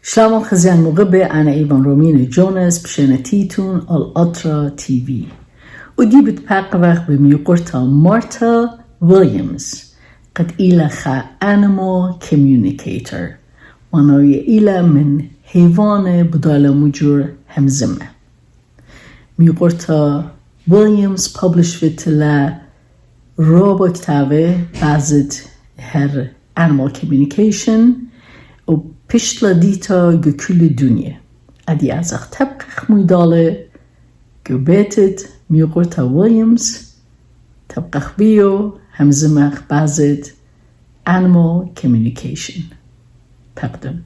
שלום חזיין מוגבה أنا إيفان رومين جونس بشنتيتون الأطرا تي في ودي بتبقى بميقرتا مارتا ويليامز قد إلى خا Animal Communicator ونوية إلى من حيوان بدال مجور همزمة ميقرتا ويليامز publish فيتلا روبا كتابة بعض هر Animal Communication و پشتلا دیتا گو کل دنیا ادی از اخ طبق خمویداله گو بیتد میوقورتا ویلیامز طبق خبیو همزمخ بازد Animal Communication پقدم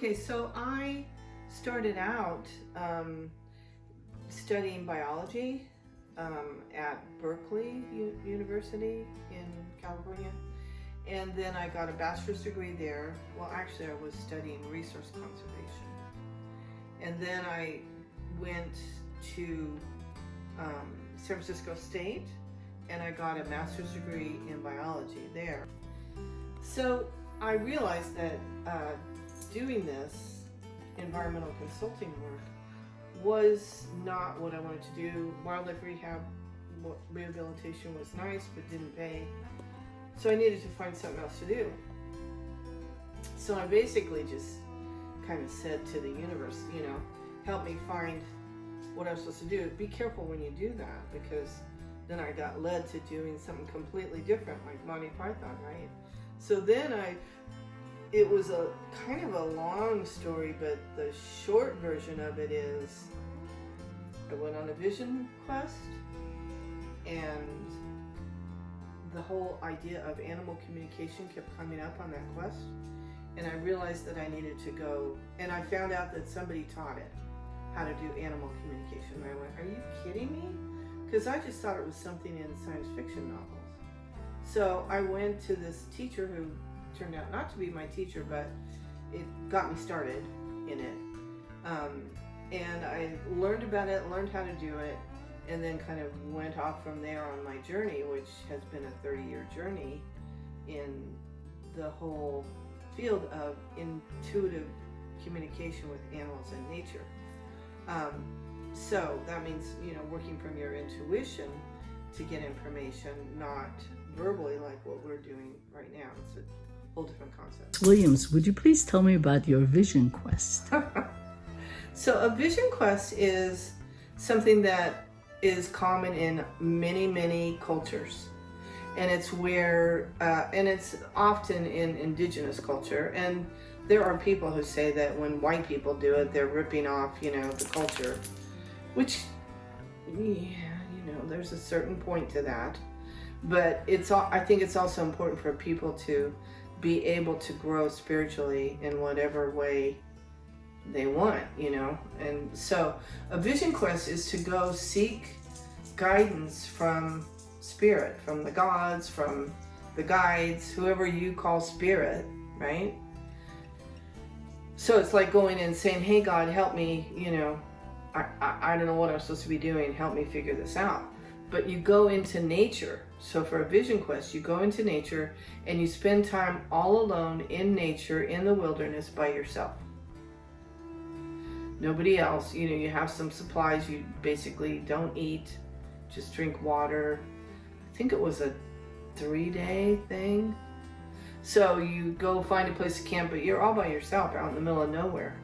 Okay, so I started out studying biology at Berkeley University in California, and then I got a bachelor's degree there. Well, actually I was studying resource conservation, and then I went to San Francisco State and I got a master's degree in biology there. So I realized that doing this environmental consulting work was not what I wanted to do. Wildlife rehabilitation was nice but didn't pay, so I needed to find something else to do. So I basically just kind of said to the universe, you know, help me find what I'm supposed to do. Be careful when you do that, because then I got led to doing something completely different, like Monty Python, right? So then it was a kind of a long story, but the short version of it is I went on a vision quest, and the whole idea of animal communication kept coming up on that quest, and I realized that I needed to go, and I found out that somebody taught it how to do animal communication. And I went, are you kidding me? Because I just thought it was something in science fiction novels. So I went to this teacher who turned out not to be my teacher, but it got me started in it. And I learned about it, learned how to do it, and then kind of went off from there on my journey, which has been a 30-year journey in the whole field of intuitive communication with animals and nature. So that means, you know, working from your intuition to get information, not verbally like what we're doing right now. It's a whole different concept. Williams, would you please tell me about your vision quest? So a vision quest is something that is common in many, many cultures. And it's where, and it's often in indigenous culture. And there are people who say that when white people do it, they're ripping off, you know, the culture, which, yeah, you know, there's a certain point to that. But I think it's also important for people to be able to grow spiritually in whatever way they want, you know. And so a vision quest is to go seek guidance from spirit, from the gods, from the guides, whoever you call spirit, right? So it's like going and saying, hey God, help me, you know, I don't know what I'm supposed to be doing, help me figure this out. But you go into nature. So for a vision quest, you go into nature and you spend time all alone in nature, in the wilderness, by yourself. Nobody else. You know, you have some supplies, you basically don't eat, just drink water. I think it was a 3-day thing. So you go find a place to camp, but you're all by yourself out in the middle of nowhere.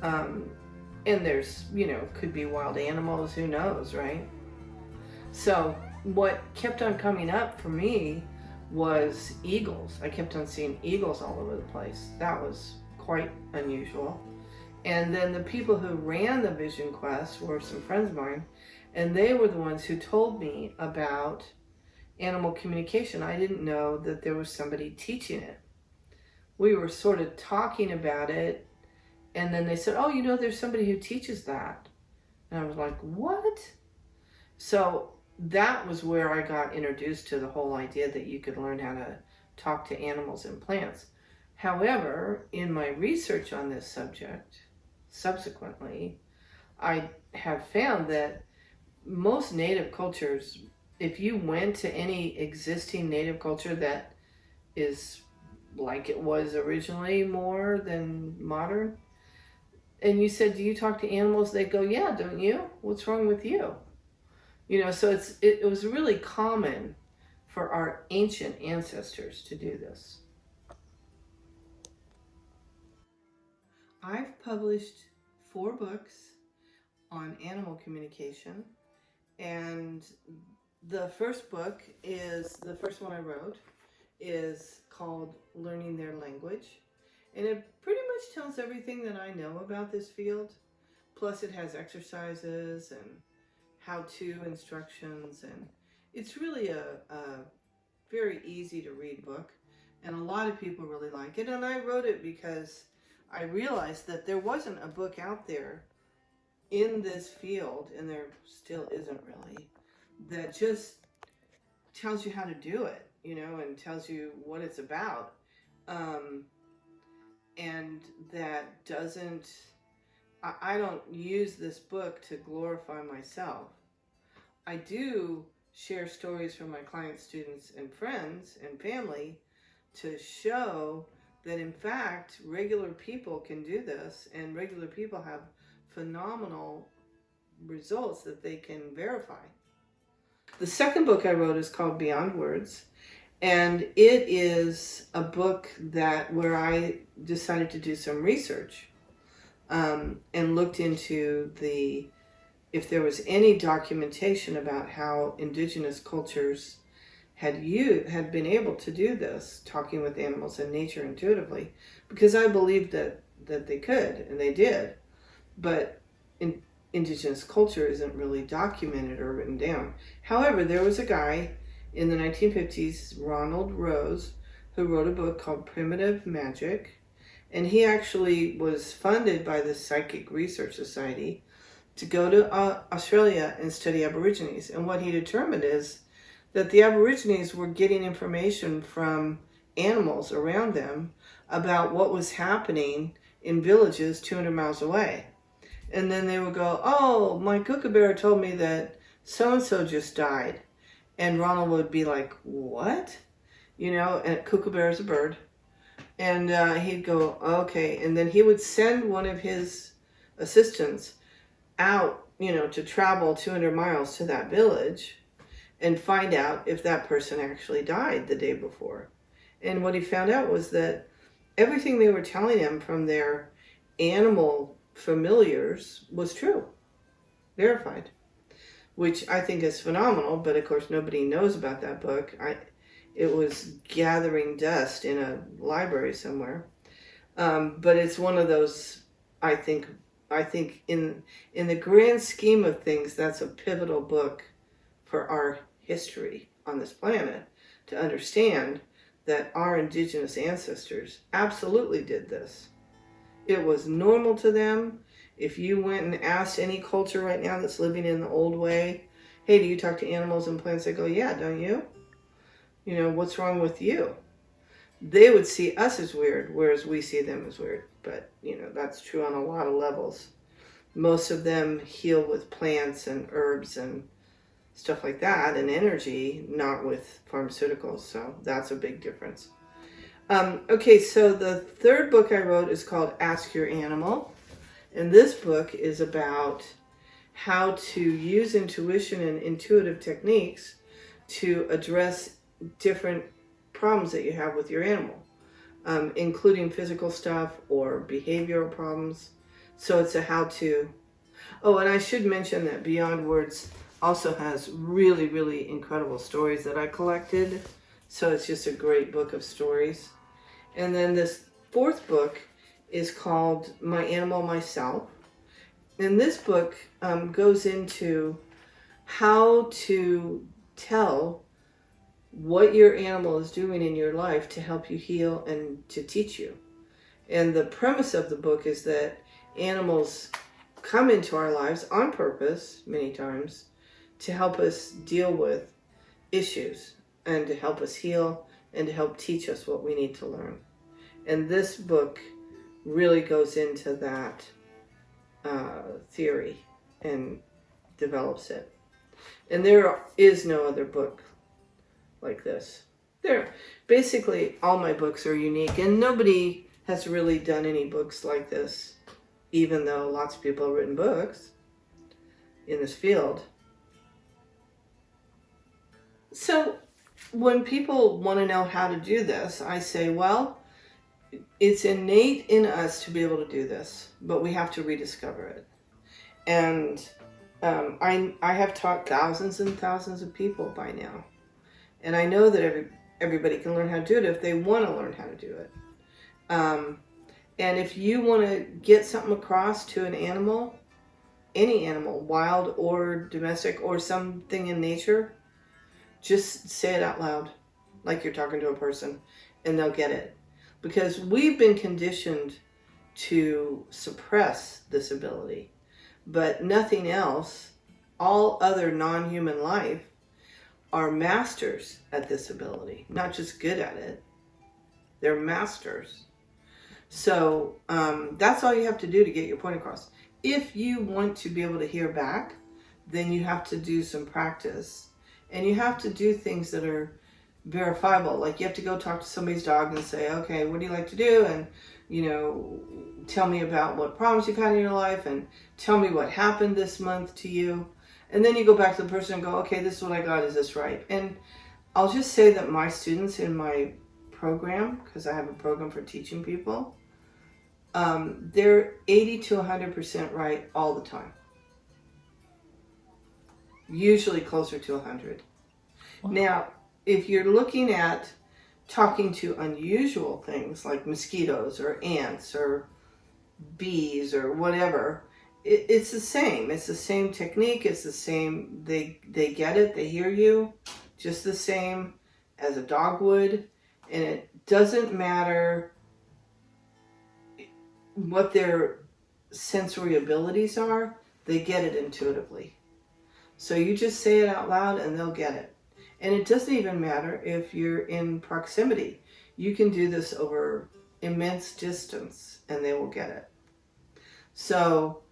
And there's, you know, could be wild animals, who knows, right? So what kept on coming up for me was eagles. I kept on seeing eagles all over the place. That was quite unusual. And then the people who ran the vision quest were some friends of mine, and they were the ones who told me about animal communication. I didn't know that there was somebody teaching it. We were sort of talking about it, and then they said, oh, you know, there's somebody who teaches that. And I was like, what? So that was where I got introduced to the whole idea that you could learn how to talk to animals and plants. However, in my research on this subject, subsequently, I have found that most native cultures, if you went to any existing native culture that is like it was originally more than modern, and you said, do you talk to animals? They go, yeah, don't you? What's wrong with you? You know, so it was really common for our ancient ancestors to do this. I've published 4 books on animal communication, and the first book is, the first one I wrote, is called Learning Their Language. And it pretty much tells everything that I know about this field. Plus it has exercises and how-to instructions. And it's really a very easy to read book. And a lot of people really like it. And I wrote it because I realized that there wasn't a book out there in this field, and there still isn't really, that just tells you how to do it, you know, and tells you what it's about. And that doesn't, I don't use this book to glorify myself. I do share stories from my clients, students, and friends and family to show that in fact regular people can do this, and regular people have phenomenal results that they can verify. The second book I wrote is called Beyond Words, and it is a book that where I decided to do some research and looked into if there was any documentation about how indigenous cultures had been able to do this, talking with animals and nature intuitively, because I believed that they could, and they did, but indigenous culture isn't really documented or written down. However, there was a guy in the 1950s, Ronald Rose, who wrote a book called Primitive Magic, and he actually was funded by the Psychic Research Society to go to Australia and study Aborigines. And what he determined is that the Aborigines were getting information from animals around them about what was happening in villages 200 miles away. And then they would go, oh, my kookaburra told me that so-and-so just died. And Ronald would be like, what? You know, and kookaburra is a bird. And he'd go, okay. And then he would send one of his assistants out, you know, to travel 200 miles to that village and find out if that person actually died the day before. And what he found out was that everything they were telling him from their animal familiars was true, verified, which I think is phenomenal. But of course nobody knows about that book. It was gathering dust in a library somewhere, but it's one of those, I think in the grand scheme of things, that's a pivotal book for our history on this planet, to understand that our indigenous ancestors absolutely did this. It was normal to them. If you went and asked any culture right now that's living in the old way, hey, do you talk to animals and plants? They go, yeah, don't you? You know, what's wrong with you? They would see us as weird, whereas we see them as weird. But, you know, that's true on a lot of levels. Most of them heal with plants and herbs and stuff like that, and energy, not with pharmaceuticals. So that's a big difference. Okay, so the third book I wrote is called Ask Your Animal. And this book is about how to use intuition and intuitive techniques to address different problems that you have with your animal, including physical stuff or behavioral problems. So it's a how-to. Oh, and I should mention that Beyond Words also has really, really incredible stories that I collected. So it's just a great book of stories. And then this fourth book is called My Animal, Myself. And this book goes into how to tell what your animal is doing in your life to help you heal and to teach you. And the premise of the book is that animals come into our lives on purpose, many times, to help us deal with issues and to help us heal and to help teach us what we need to learn. And this book really goes into that theory and develops it. And there is no other book like this. Basically, all my books are unique, and nobody has really done any books like this, even though lots of people have written books in this field. So when people want to know how to do this, I say, well, it's innate in us to be able to do this, but we have to rediscover it. And I have taught thousands and thousands of people by now. And I know that everybody can learn how to do it if they want to learn how to do it. And if you want to get something across to an animal, any animal, wild or domestic or something in nature, just say it out loud like you're talking to a person and they'll get it. Because we've been conditioned to suppress this ability, but nothing else, all other non-human life are masters at this ability, not just good at it. They're masters. So that's all you have to do to get your point across. If you want to be able to hear back, then you have to do some practice. And you have to do things that are verifiable. Like you have to go talk to somebody's dog and say, okay, what do you like to do? And, you know, tell me about what problems you've had in your life and tell me what happened this month to you. And then you go back to the person and go, okay, this is what I got. Is this right? And I'll just say that my students in my program, because I have a program for teaching people, they're 80 to 100% right all the time. Usually closer to 100. Wow. Now, if you're looking at talking to unusual things like mosquitoes or ants or bees or whatever, it's the same. It's the same technique. It's the same. They get it. They hear you just the same as a dog would. And it doesn't matter what their sensory abilities are. They get it intuitively. So you just say it out loud and they'll get it. And it doesn't even matter if you're in proximity. You can do this over immense distance and they will get it. So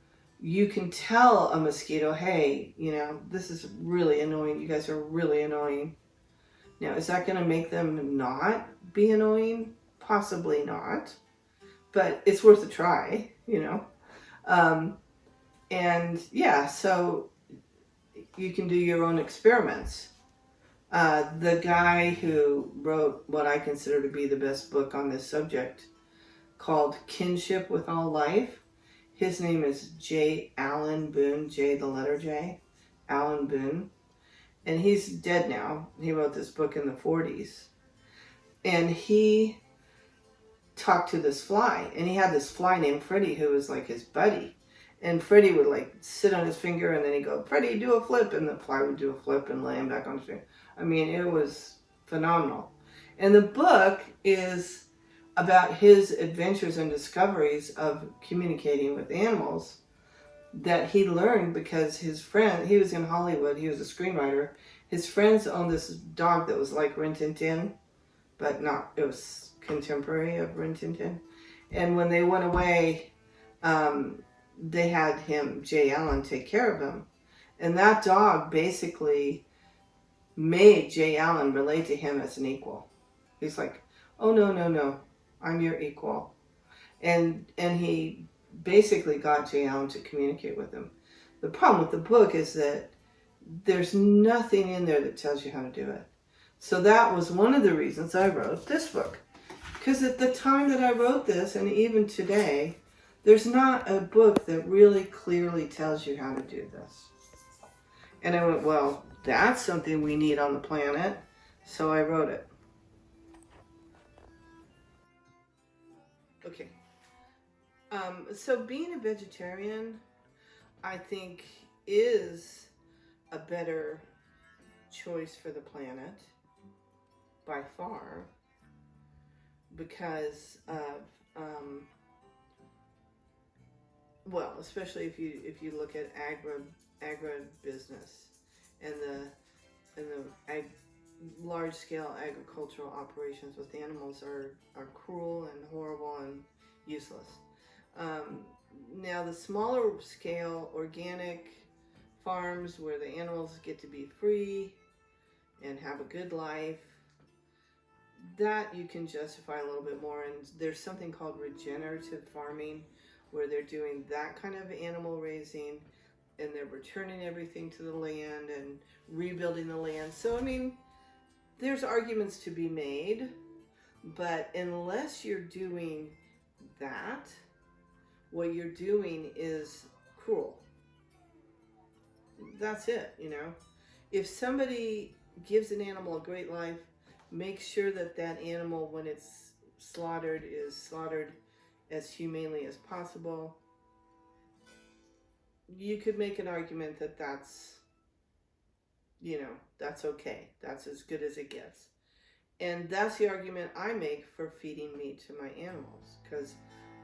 you can tell a mosquito, hey, you know, this is really annoying. You guys are really annoying. Now, is that going to make them not be annoying? Possibly not. But it's worth a try, you know. And yeah, so you can do your own experiments. The guy who wrote what I consider to be the best book on this subject, called Kinship with All Life, his name is J. Allen Boone, J the letter J, Allen Boone. And he's dead now. He wrote this book in the 40s. And he talked to this fly. And he had this fly named Freddie who was like his buddy. And Freddie would like sit on his finger and then he'd go, Freddie, do a flip. And the fly would do a flip and lay him back on his finger. I mean, it was phenomenal. And the book is about his adventures and discoveries of communicating with animals that he learned because his friend, he was in Hollywood, he was a screenwriter. His friends owned this dog that was like Rin Tin Tin, but not, it was contemporary of Rin Tin Tin. And when they went away, they had him, Jay Allen, take care of him. And that dog basically made Jay Allen relate to him as an equal. He's like, oh, no, I'm your equal. And he basically got Jay Allen to communicate with him. The problem with the book is that there's nothing in there that tells you how to do it. So that was one of the reasons I wrote this book. Because at the time that I wrote this, and even today, there's not a book that really clearly tells you how to do this. And I went, well, that's something we need on the planet. So I wrote it. Okay. So being a vegetarian, I think, is a better choice for the planet by far, because of well, especially if you look at agribusiness and the large scale agricultural operations with animals are cruel and horrible and useless. Now the smaller scale organic farms where the animals get to be free and have a good life, that you can justify a little bit more. And there's something called regenerative farming, where they're doing that kind of animal raising and they're returning everything to the land and rebuilding the land. So I mean, there's arguments to be made, but unless you're doing that, what you're doing is cruel. That's it, you know. If somebody gives an animal a great life, make sure that that animal, when it's slaughtered, is slaughtered as humanely as possible, you could make an argument that that's, you know, that's okay. That's as good as it gets. And that's the argument I make for feeding meat to my animals, because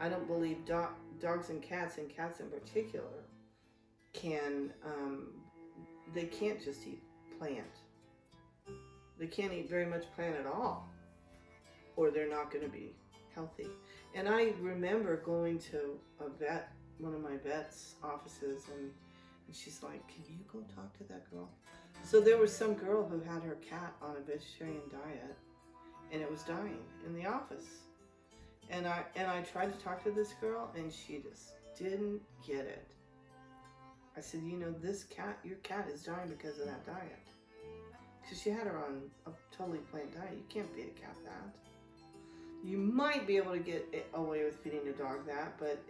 I don't believe dogs and cats in particular, can, they can't just eat plant. They can't eat very much plant at all, or they're not going to be healthy. And I remember going to a vet, one of my vet's offices, and she's like, can you go talk to that girl? So there was some girl who had her cat on a vegetarian diet, and it was dying in the office. And I tried to talk to this girl, and she just didn't get it. I said, you know, your cat is dying because of that diet. Because she had her on a totally plant diet. You can't feed a cat that. You might be able to get away with feeding a dog that, but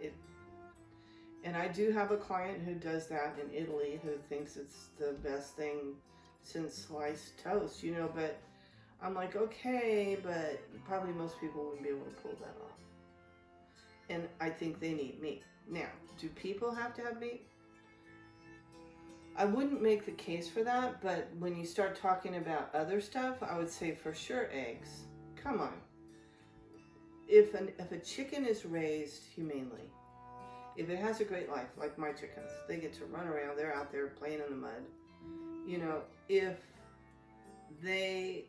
and I do have a client who does that in Italy, who thinks it's the best thing since sliced toast, you know, but I'm like, okay, but probably most people wouldn't be able to pull that off. And I think they need meat. Now, do people have to have meat? I wouldn't make the case for that, but when you start talking about other stuff, I would say for sure eggs. Come on. If a chicken is raised humanely, if it has a great life, like my chickens, they get to run around, they're out there playing in the mud. You know, if they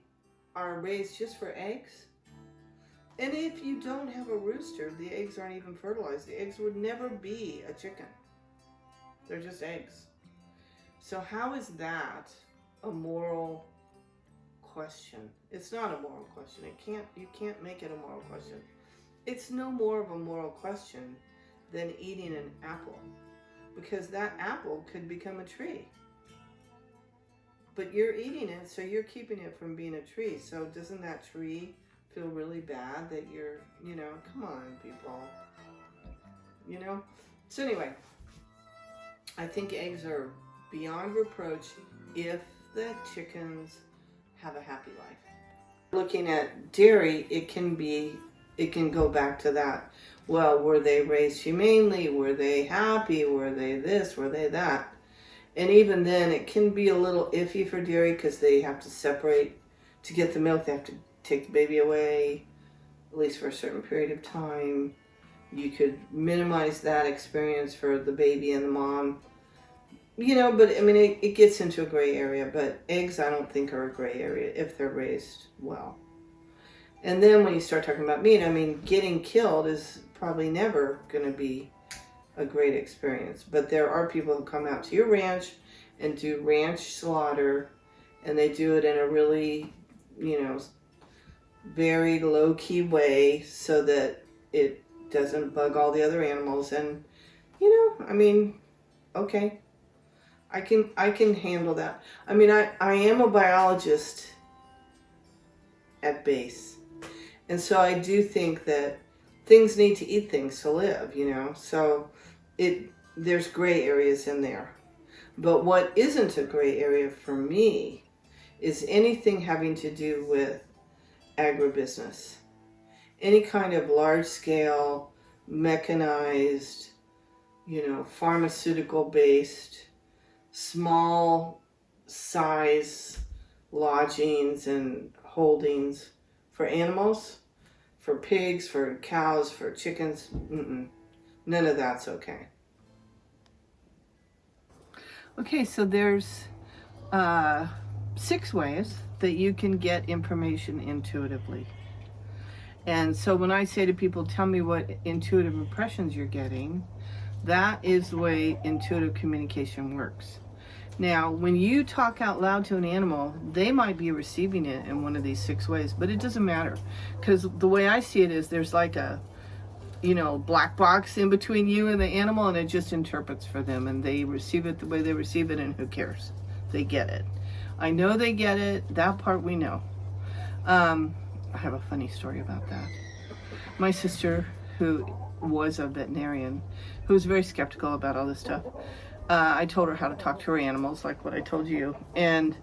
are raised just for eggs, and if you don't have a rooster, the eggs aren't even fertilized. The eggs would never be a chicken. They're just eggs. So how is that a moral question? It's not a moral question. You can't make it a moral question. It's no more of a moral question than eating an apple, because that apple could become a tree. But you're eating it, so you're keeping it from being a tree. So doesn't that tree feel really bad that you're, you know, come on, people. You know? So anyway, I think eggs are beyond reproach if the chickens have a happy life. Looking at dairy, it can go back to that. Well, were they raised humanely? Were they happy? Were they this? Were they that? And even then, it can be a little iffy for dairy because they have to separate. To get the milk, they have to take the baby away. at least for a certain period of time. You could minimize that experience for the baby and the mom. You know, but I mean, it gets into a gray area, but eggs I don't think are a gray area if they're raised well. And then when you start talking about meat, I mean, getting killed is probably never going to be a great experience. But there are people who come out to your ranch and do ranch slaughter, and they do it in a really, you know, very low-key way so that it doesn't bug all the other animals. And, you know, I mean, okay, I can handle that. I mean, I am a biologist at base. And so I do think that things need to eat things to live, you know. So there's gray areas in there. But what isn't a gray area for me is anything having to do with agribusiness. Any kind of large-scale, mechanized, you know, pharmaceutical-based, small-size lodgings and holdings for animals, for pigs, for cows, for chickens. None of that's okay. Okay, so there's 6 ways that you can get information intuitively. And so when I say to people, tell me what intuitive impressions you're getting, that is the way intuitive communication works. Now, when you talk out loud to an animal, they might be receiving it in one of these 6 ways, but it doesn't matter. Because the way I see it is there's like a, you know, black box in between you and the animal, and it just interprets for them, and they receive it the way they receive it, and who cares? They get it. I know they get it. That part we know. I have a funny story about that. My sister, who was a veterinarian, who was very skeptical about all this stuff, I told her how to talk to her animals, like what I told you. And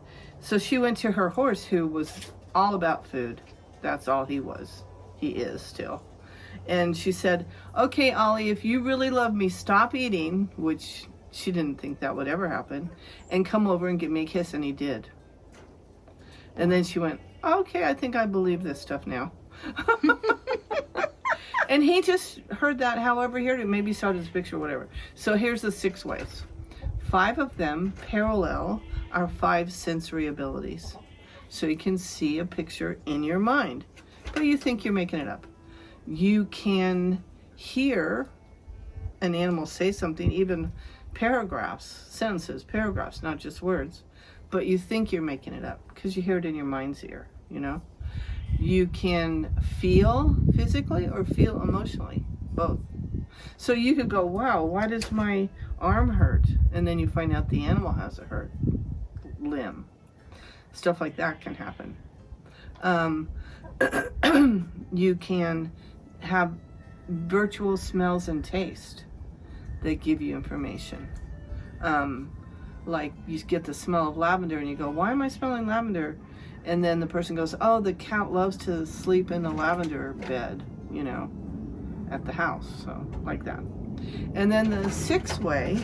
so she went to her horse, who was all about food. That's all he was. He is still. And she said, okay, Ollie, if you really love me, stop eating, which she didn't think that would ever happen, and come over and give me a kiss. And he did. And then she went, okay, I think I believe this stuff now. And he just heard that however he heard it. Maybe saw his picture or whatever. So here's the 6 ways. 5 of them parallel our 5 sensory abilities. So you can see a picture in your mind, but you think you're making it up. You can hear an animal say something, even paragraphs, sentences, paragraphs, not just words, but you think you're making it up because you hear it in your mind's ear, you know? You can feel physically or feel emotionally, both. So you could go, wow, why does my arm hurt? And then you find out the animal has a hurt limb. Stuff like that can happen. You can have virtual smells and taste that give you information. Like you get the smell of lavender and you go, why am I smelling lavender? And then the person goes, oh, the cat loves to sleep in the lavender bed, you know, at the house. So like that. And then the 6th way,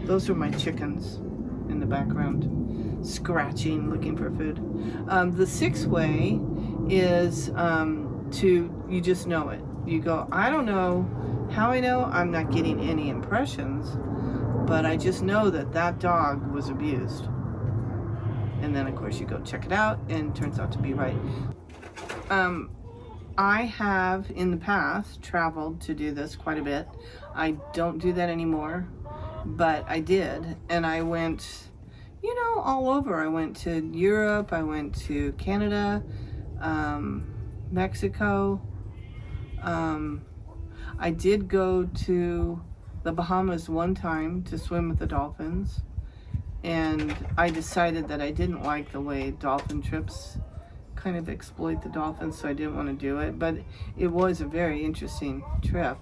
those are my chickens in the background, scratching, looking for food. The 6th way is you just know it. You go, I don't know how I know. I'm not getting any impressions, but I just know that that dog was abused. And then, of course, you go check it out, and it turns out to be right. I have, in the past, traveled to do this quite a bit. I don't do that anymore, but I did. And I went, you know, all over. I went to Europe. I went to Canada, Mexico. I did go to the Bahamas one time to swim with the dolphins. And I decided that I didn't like the way dolphin trips kind of exploit the dolphins, so I didn't want to do it. But it was a very interesting trip.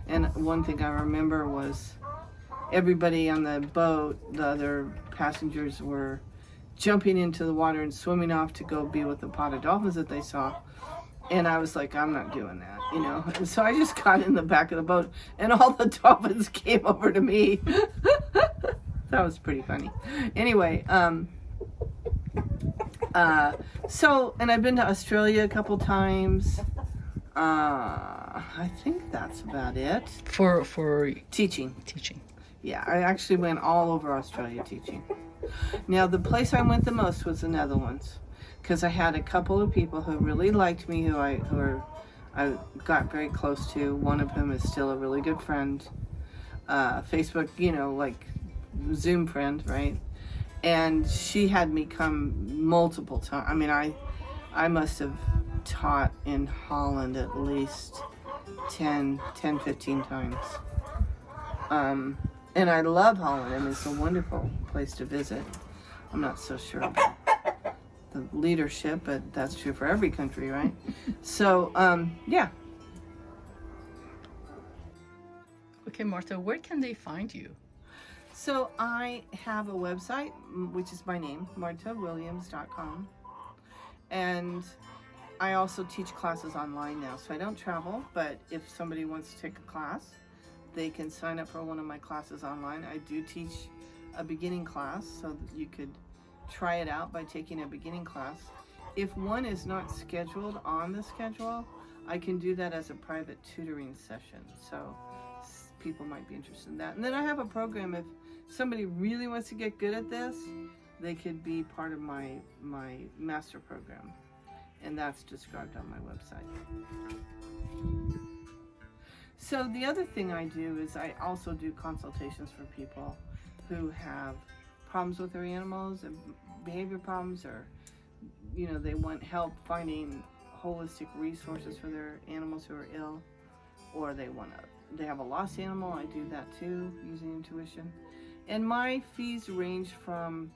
And one thing I remember was everybody on the boat, the other passengers, were jumping into the water and swimming off to go be with the pod of dolphins that they saw. And I was like, I'm not doing that, you know. And so I just got in the back of the boat, and all the dolphins came over to me. That was pretty funny. Anyway, so, and I've been to Australia a couple times. I think that's about it. For Teaching. teaching. Yeah, I actually went all over Australia teaching. Now, the place I went the most was the Netherlands, because I had a couple of people who really liked me, who I got very close to. One of whom is still a really good friend. Facebook, like Zoom friend, right? And she had me come multiple times. I mean, I must have taught in Holland at least 10, 15 times. And I love Holland. I mean, it's a wonderful place to visit. I'm not so sure about the leadership, but that's true for every country, right? So, yeah. Okay, Marta, where can they find you? So I have a website, which is my name, martawilliams.com. And I also teach classes online now. So I don't travel, but if somebody wants to take a class, they can sign up for one of my classes online. I do teach a beginning class, so that you could try it out by taking a beginning class. If one is not scheduled on the schedule, I can do that as a private tutoring session. So people might be interested in that. And then I have a program, if somebody really wants to get good at this, they could be part of my master program. And that's described on my website. So the other thing I do is I also do consultations for people who have problems with their animals and behavior problems, or they want help finding holistic resources for their animals who are ill, or they have a lost animal. I do that too, using intuition. And my fees range from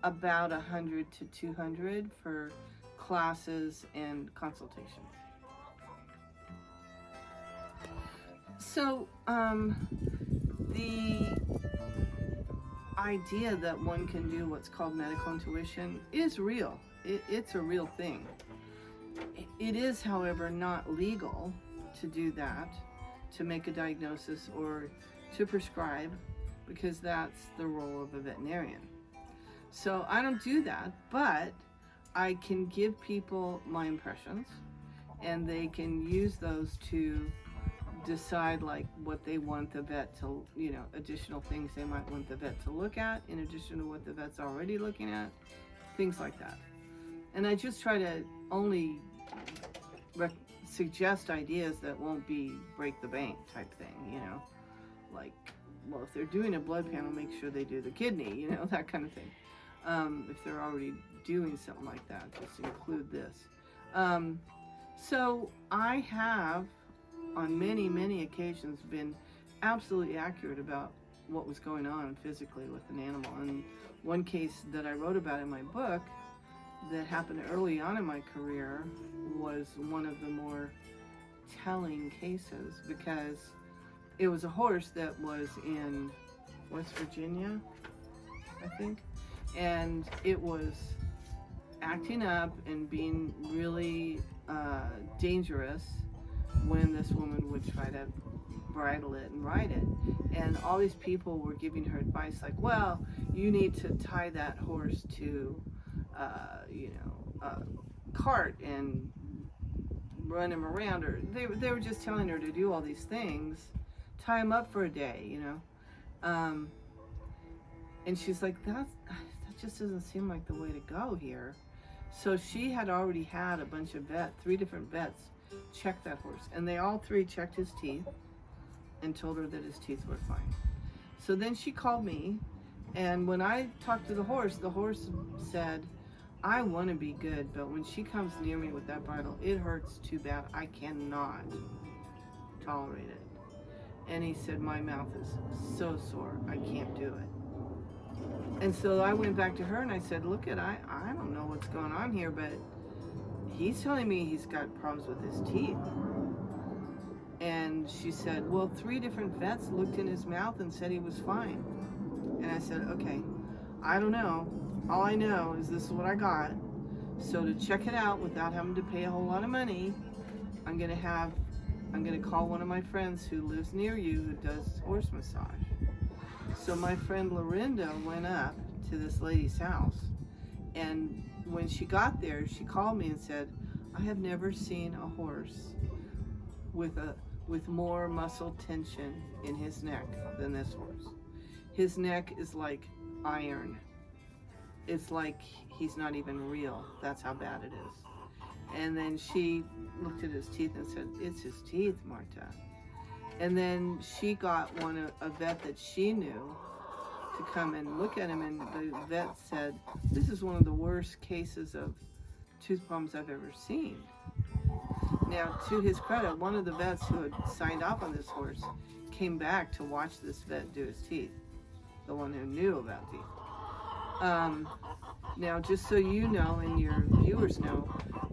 about $100 to $200 for classes and consultations. So the idea that one can do what's called medical intuition is real. It's a real thing. It is, however, not legal to do that, to make a diagnosis or to prescribe, because that's the role of a veterinarian. So I don't do that, but I can give people my impressions, and they can use those to decide like what they want the vet to, additional things they might want the vet to look at in addition to what the vet's already looking at, things like that. And I just try to only suggest ideas that won't be break the bank type thing, like, well, if they're doing a blood panel, make sure they do the kidney, that kind of thing. If they're already doing something like that, just include this. So I have, on many, many occasions, been absolutely accurate about what was going on physically with an animal. And one case that I wrote about in my book that happened early on in my career was one of the more telling cases, because it was a horse that was in West Virginia, I think, and it was acting up and being really dangerous when this woman would try to bridle it and ride it. And all these people were giving her advice like, well, you need to tie that horse to a cart and run him around, or they were just telling her to do all these things, tie him up for a day, and she's like, that just doesn't seem like the way to go here. So she had already had a bunch of 3 different vets check that horse, and they all 3 checked his teeth and told her that his teeth were fine. So then she called me, and when I talked to the horse said, I want to be good, but when she comes near me with that bridle, it hurts too bad. I cannot tolerate it. And he said, my mouth is so sore, I can't do it. And so I went back to her and I said, look, I don't know what's going on here, but he's telling me he's got problems with his teeth. And she said, well, 3 different vets looked in his mouth and said he was fine. And I said, okay, I don't know. All I know is this is what I got. So to check it out without having to pay a whole lot of money, I'm going to call one of my friends who lives near you who does horse massage. So my friend Lorinda went up to this lady's house, and when she got there, she called me and said, I have never seen a horse with more muscle tension in his neck than this horse. His neck is like iron. It's like he's not even real. That's how bad it is. And then she looked at his teeth and said, "It's his teeth, Marta." And then she got a vet that she knew to come and look at him, and the vet said, "This is one of the worst cases of tooth problems I've ever seen." Now, to his credit, one of the vets who had signed off on this horse came back to watch this vet do his teeth, the one who knew about teeth. Now, just so you know and your viewers know,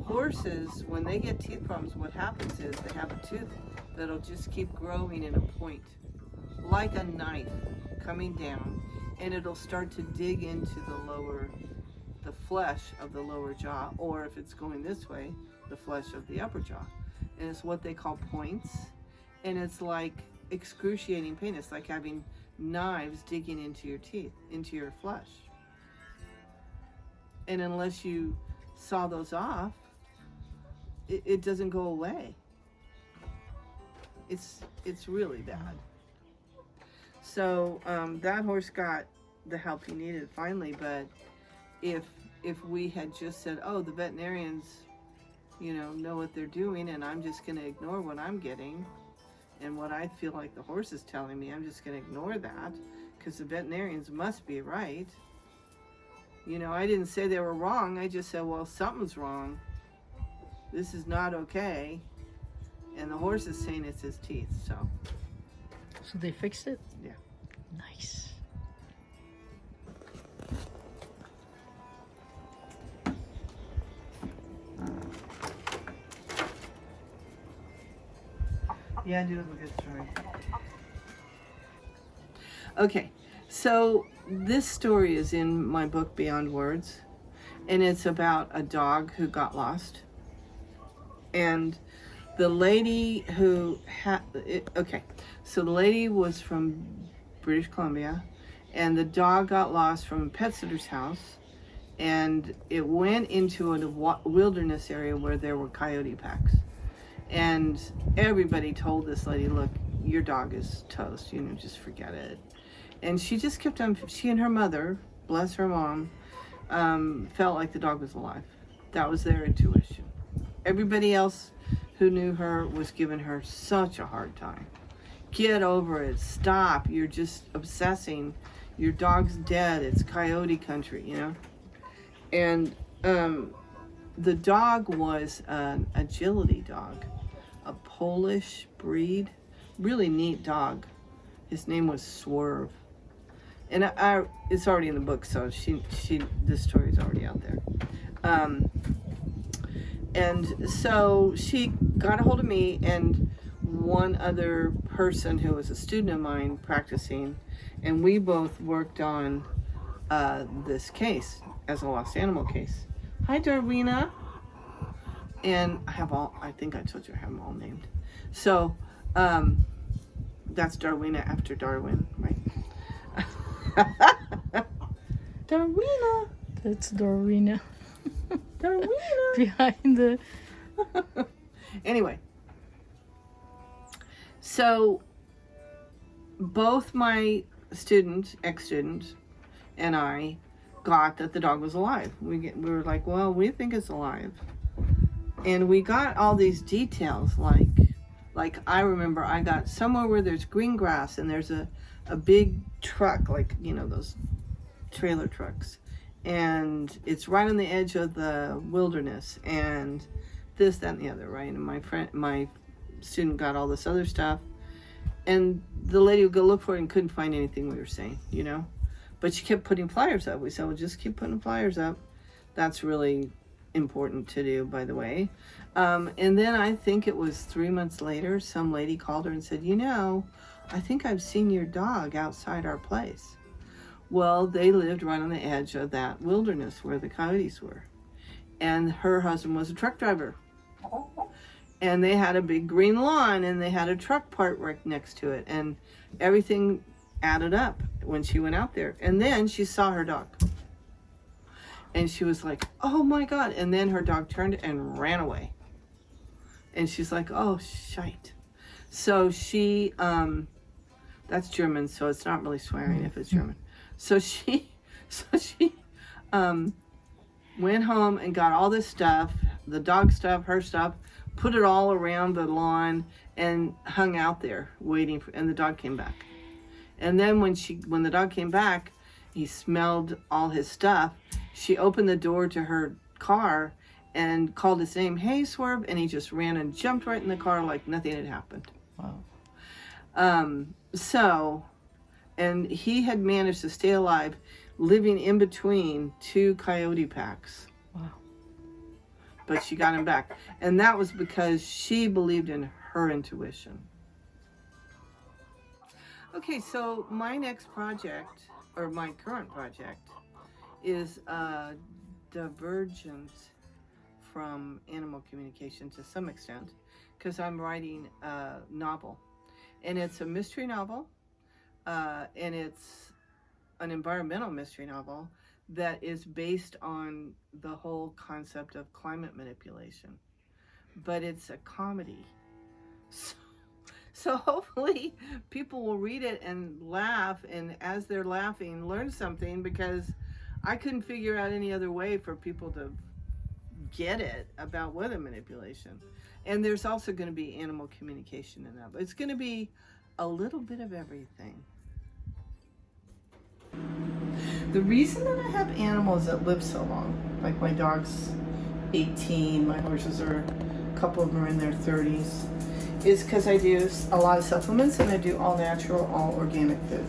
horses, when they get teeth problems, what happens is they have a tooth that'll just keep growing in a point, like a knife coming down, and it'll start to dig into the flesh of the lower jaw, or if it's going this way, the flesh of the upper jaw. And it's what they call points, and it's like excruciating pain. It's like having knives digging into your teeth, into your flesh. And unless you saw those off, it doesn't go away. It's really bad. So that horse got the help he needed finally, but if we had just said, "Oh, the veterinarians, know what they're doing, and I'm just going to ignore what I'm getting, and what I feel like the horse is telling me, I'm just going to ignore that, because the veterinarians must be right." I didn't say they were wrong. I just said, well, something's wrong. This is not okay. And the horse is saying it's his teeth, so. So they fixed it? Yeah. Nice. Yeah, I do have a good story. Okay, so this story is in my book, Beyond Words, and it's about a dog who got lost. And the lady who so the lady was from British Columbia, and the dog got lost from a pet sitter's house, and it went into a wilderness area where there were coyote packs. And everybody told this lady, "Look, your dog is toast, just forget it." And she just kept on, she and her mother, bless her mom, felt like the dog was alive. That was their intuition. Everybody else who knew her was giving her such a hard time. Get over it, stop, you're just obsessing. Your dog's dead, it's coyote country, And the dog was an agility dog, a Polish breed, really neat dog. His name was Swerve. And it's already in the book, so this story's already out there. And so she got a hold of me and one other person who was a student of mine practicing, and we both worked on this case as a lost animal case. Hi, Darwina. And I think I told you I have them all named. So that's Darwina after Darwin, right? Darwina. That's Darwina. Darwina. Behind the... Anyway. So both my ex-student, and I got that the dog was alive. We were like, well, we think it's alive. And we got all these details, like I remember I got somewhere where there's green grass and there's a big truck, like, those trailer trucks. And it's right on the edge of the wilderness and this, that, and the other, right? And my student got all this other stuff. And the lady would go look for it and couldn't find anything we were saying, But she kept putting flyers up. We said, well, just keep putting flyers up. That's really important to do, by the way. And then I think it was 3 months later, some lady called her and said, I think I've seen your dog outside our place. Well, they lived right on the edge of that wilderness where the coyotes were. And her husband was a truck driver. And they had a big green lawn and they had a truck parked right next to it. And everything added up when she went out there. And then she saw her dog. And she was like, oh my God. And then her dog turned and ran away. And she's like, oh, shite. So she, that's German, so it's not really swearing if it's German. So she went home and got all this stuff, the dog stuff, her stuff, put it all around the lawn and hung out there waiting for, and the dog came back. And then when the dog came back, he smelled all his stuff. She opened the door to her car and called his name, hey, Swerve, and he just ran and jumped right in the car like nothing had happened. Wow. And he had managed to stay alive living in between two coyote packs. Wow. But she got him back. And that was because she believed in her intuition. Okay, so my next project, or my current project, is divergent from animal communication to some extent, because I'm writing a novel. And it's a mystery novel, and it's an environmental mystery novel that is based on the whole concept of climate manipulation. But it's a comedy. So hopefully people will read it and laugh, and as they're laughing, learn something, because I couldn't figure out any other way for people to get it about weather manipulation. And there's also going to be animal communication in that. But it's going to be a little bit of everything. The reason that I have animals that live so long, like my dog's 18, my horses are, a couple of them are in their 30s, is because I do a lot of supplements, and I do all natural, all organic food.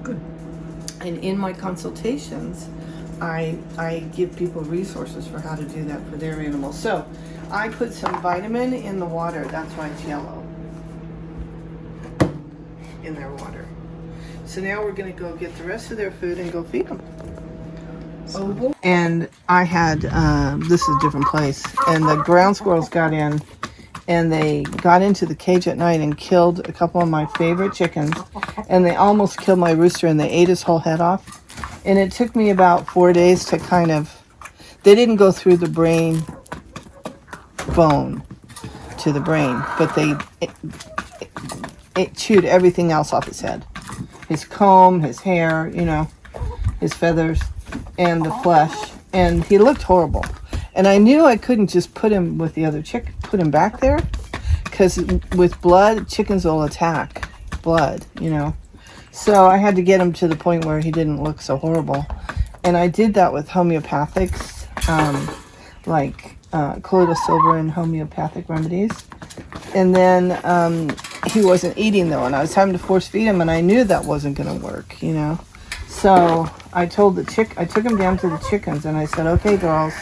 Good. And in my consultations, I give people resources for how to do that for their animals. So I put some vitamin in the water, that's why it's yellow, in their water. So now we're going to go get the rest of their food and go feed them. And I had, this is a different place, and the ground squirrels got in, and they got into the cage at night and killed a couple of my favorite chickens, and they almost killed my rooster, and they ate his whole head off. And it took me about 4 days to kind of, they didn't go through the brain bone to the brain, but it chewed everything else off his head. His comb, his hair, you know, his feathers, and the flesh. And he looked horrible. And I knew I couldn't just put him with the other chick, put him back there, because with blood, chickens will attack blood, you know. So I had to get him to the point where he didn't look so horrible. And I did that with homeopathics, like colloidal silver and homeopathic remedies. And then he wasn't eating though, and I was having to force feed him, and I knew that wasn't going to work, you know. So I told I took him down to the chickens, and I said, okay, girls,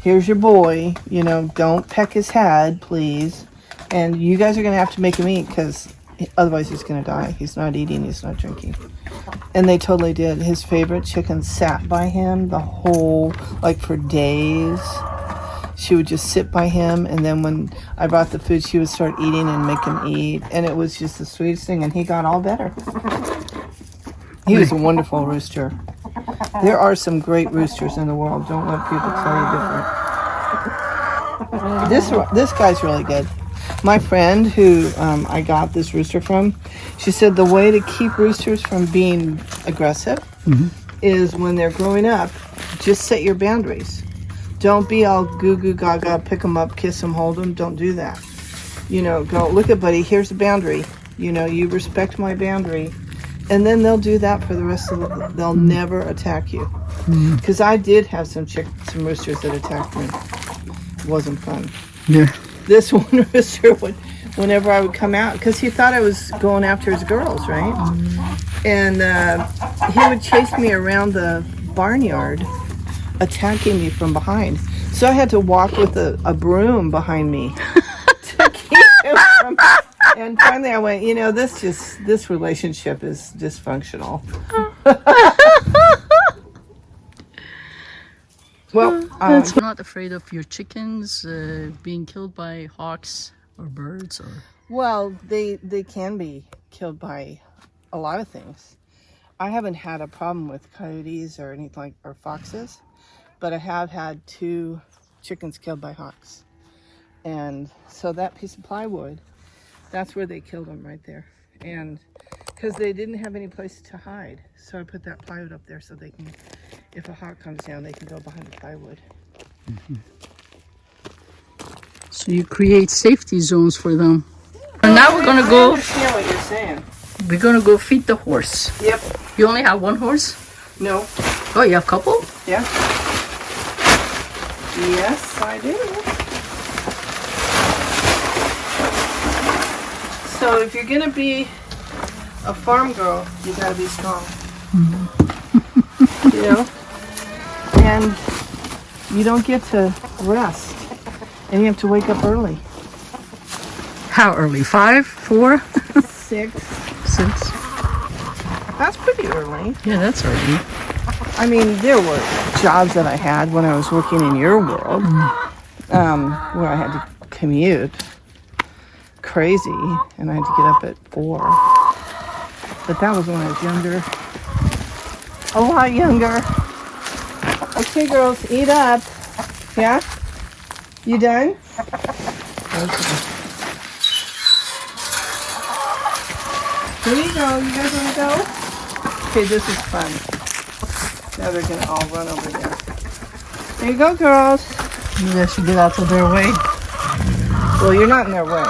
here's your boy, you know, don't peck his head, please. And you guys are going to have to make him eat, because otherwise he's going to die. He's not eating, he's not drinking. And they totally did. His favorite chicken sat by him the whole, like for days. She would just sit by him, and then when I brought the food, she would start eating and make him eat. And it was just the sweetest thing, and he got all better. He was a wonderful rooster. There are some great roosters in the world. Don't let people tell you different. This guy's really good. My friend who I got this rooster from, she said the way to keep roosters from being aggressive is when they're growing up, just set your boundaries. Don't be all goo goo gaga, pick them up, kiss them, hold them. Don't do that. You know, go, look at buddy, here's a boundary. You know, you respect my boundary. And then they'll do that for the rest of they'll never attack you. Because I did have some roosters that attacked me. It wasn't fun. Yeah. This one rooster would, whenever I would come out, because he thought I was going after his girls, right? And he would chase me around the barnyard, attacking me from behind. So I had to walk with a broom behind me to keep him from. And finally I went, you know, this relationship is dysfunctional. Well, You're not afraid of your chickens being killed by hawks or birds, or? well, they can be killed by a lot of things. I haven't had a problem with coyotes or anything or foxes, but I have had 2 chickens killed by hawks. And so that piece of plywood, that's where they killed them, right there. And because they didn't have any place to hide. So I put that plywood up there so they can, if a hawk comes down, they can go behind the plywood. So you create safety zones for them. And now we're gonna I go. understand what you're saying. We're gonna go feed the horse. Yep. You only have one horse? No. Oh, you have a couple? Yeah. Yes, I do. So if you're gonna be a farm girl, you gotta be strong. You know? And you don't get to rest. And you have to wake up early. How early? 5? 4? 6. 6? That's pretty early. Yeah, that's early. I mean, there were jobs that I had when I was working in your world, where I had to commute. Crazy. And I had to get up at 4. But that was when I was younger. A lot younger. Okay, girls, eat up. Yeah? You done? Okay. Here you go. You guys want to go? Okay, this is fun. Now they're going to all run over there. There you go, girls. Maybe I should get out of their way. Well, you're not in their way.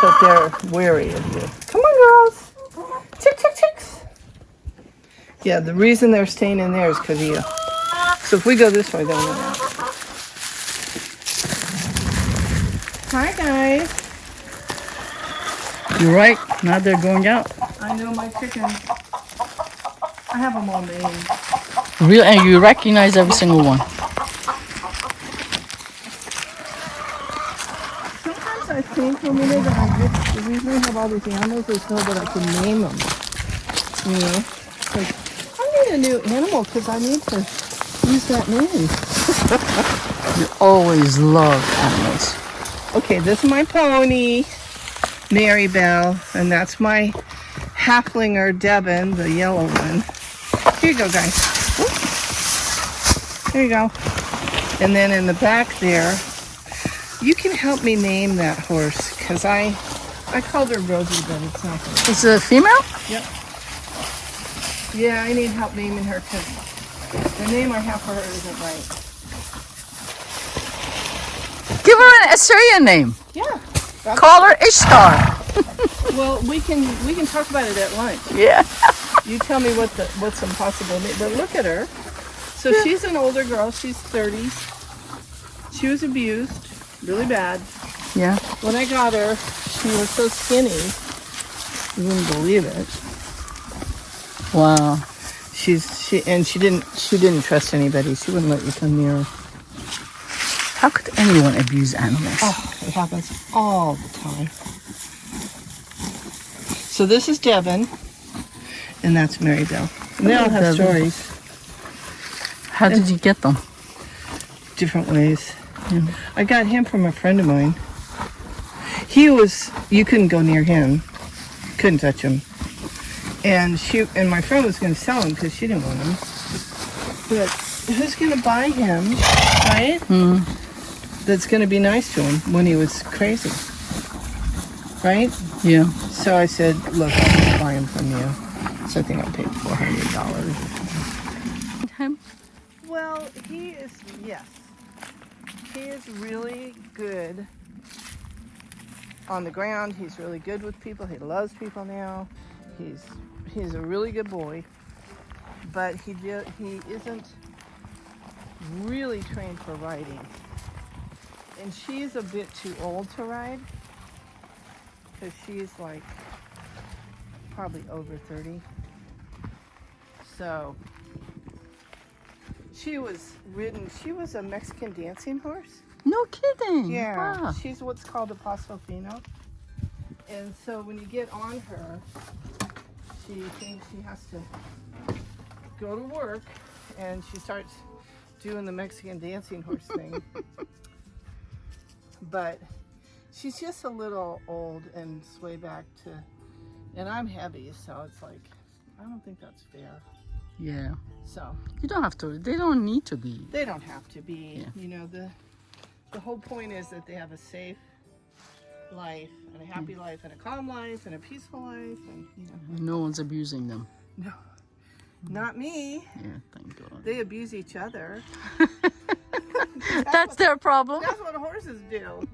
But they're wary of you. Come on, girls. Tick, tick, ticks. Yeah, the reason they're staying in there is because of you. So if we go this way, they'll run out. Hi, guys. You're right. Now they're going out. I know my chickens. I have them all named. Real, and you recognize every single one. Sometimes I think when we that the reason I have all these animals is so that I can name them. You know? Like, I need a new animal because I need to use that name. You always love animals. Okay, this is my pony, Mary Bell, and that's my halflinger, Devin, the yellow one. Here you go, guys. There you go. And then in the back there, you can help me name that horse, because I called her Rosie, but it's not her. It's a female? Yep. Yeah, I need help naming her, because the name I have for her isn't right. Give her an Assyrian name. Yeah. Call her Ishtar. Well, we can talk about it at lunch. Yeah. You tell me what's some possible name. But look at her. So she's an older girl. She's 30s. She was abused really bad. Yeah. When I got her, she was so skinny. You wouldn't believe it. Wow. She didn't trust anybody. She wouldn't let you come near her. How could anyone abuse animals? Oh, it happens all the time. So this is Devin, and that's Mary Bell. And they all have stories. How did you get them? Different ways. Yeah. I got him from a friend of mine. You couldn't go near him. Couldn't touch him. And my friend was going to sell him because she didn't want him. But who's going to buy him, right? Mm. That's going to be nice to him when he was crazy, right? Yeah. So I said, look, I'll just buy him from you. So I think I paid $400. Him? Well, yes. He is really good on the ground. He's really good with people. He loves people now. He's a really good boy. But he isn't really trained for riding. And she's a bit too old to ride. Because she's like probably over 30. So she was a Mexican dancing horse. No kidding. Yeah. Wow. She's what's called a paso fino. And so when you get on her, she thinks she has to go to work, and she starts doing the Mexican dancing horse thing. But she's just a little old and sway back to, and I'm heavy, so it's like, I don't think that's fair. Yeah. So You don't have to. They don't need to be. they don't have to be, Yeah. you know, the whole point is that they have a safe life and a happy life and a calm life and a peaceful life, and you know. No one's abusing them. No, not me. Yeah, thank God. They abuse each other. That's their problem. That's what horses do.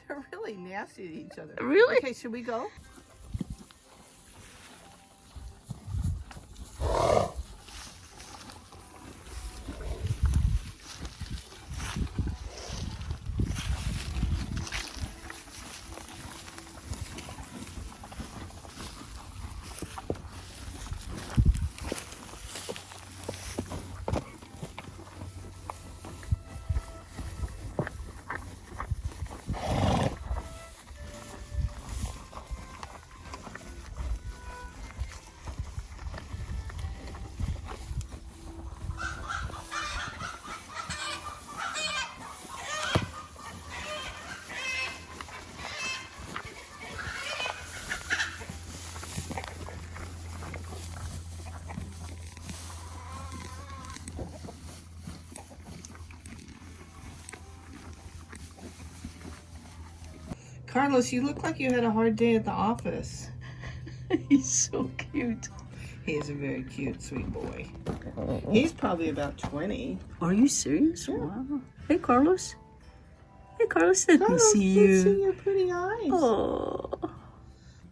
They're really nasty to each other. Really? Okay, should we go? Carlos, you look like you had a hard day at the office. He's so cute. He is a very cute, sweet boy. He's probably about 20. Are you serious? Yeah. Wow. Hey, Carlos. Hey, Carlos, let me Carlos, see you you. see your pretty eyes. Oh.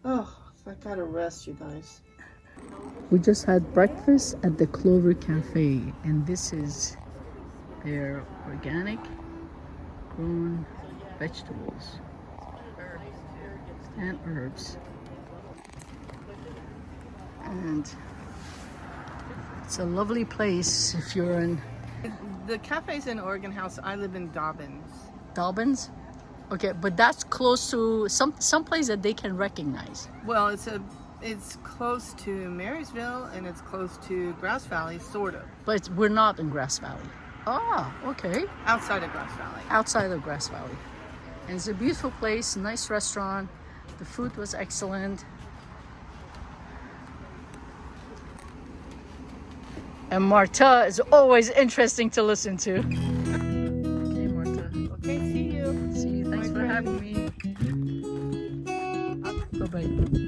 Oh, I gotta rest, you guys. We just had breakfast at the Clover Cafe, and this is their organic grown vegetables and herbs. And it's a lovely place if you're in The cafe's in Oregon House. I live in Dobbins. Dobbins. Okay, but that's close to some place that they can recognize. Well, it's close to Marysville and it's close to Grass Valley, sort of. But we're not in Grass Valley. Ah, okay. Outside of Grass Valley. Outside of Grass Valley. And it's a beautiful place, nice restaurant. The food was excellent. And Marta is always interesting to listen to. Okay, Marta. Okay, see you. See you. Thanks My for friend. having me. Bye-bye.